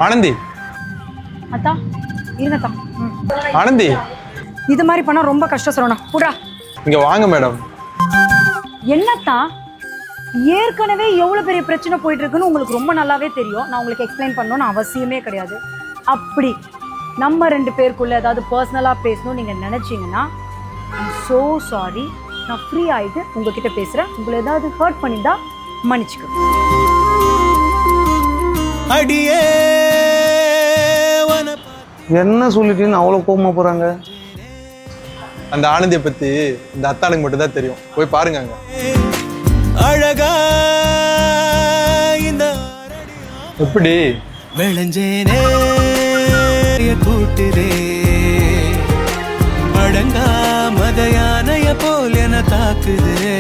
ஆனந்தி அத்தா இருங்கத்தா. ஆனந்தி இது மாதிரி பண்ணா ரொம்ப கஷ்டம் சரவணா. புடா இங்க வாங்க மேடம். என்னத்தா ஏற்கனவே எவ்வளவு பெரிய பிரச்சனை போயிட்டு இருக்குன்னு உங்களுக்கு ரொம்ப நல்லாவே தெரியும். நான் உங்களுக்கு எக்ஸ்பிளைன் பண்ணணும்னு அவசியமே கிடையாது. அப்படி நம்ம 2 பேருக்குள்ள ஏதாவது பர்சனலா பேசணும்னு நீங்க நினைச்சீங்கன்னா சோ சாரி. நான் ஃப்ரீ ஆயிட்டு உங்ககிட்ட பேசுறேன். உங்களை ஏதாவது ஹர்ட் பண்ணியிருந்தா மன்னிச்சுக்க. அடியே என்ன சொல்லிட்டீன்னு அவ்வளோ கோவமா போறாங்க? அந்த ஆனந்தியை பத்தி இந்த அத்தானுக்கு மட்டும் தான் தெரியும். போய் பாருங்க அங்க. அழகா இந்த எப்படி விளைஞ்சேனே கூட்டுதே அடங்கா மத யானைய போல் என தாக்குதே.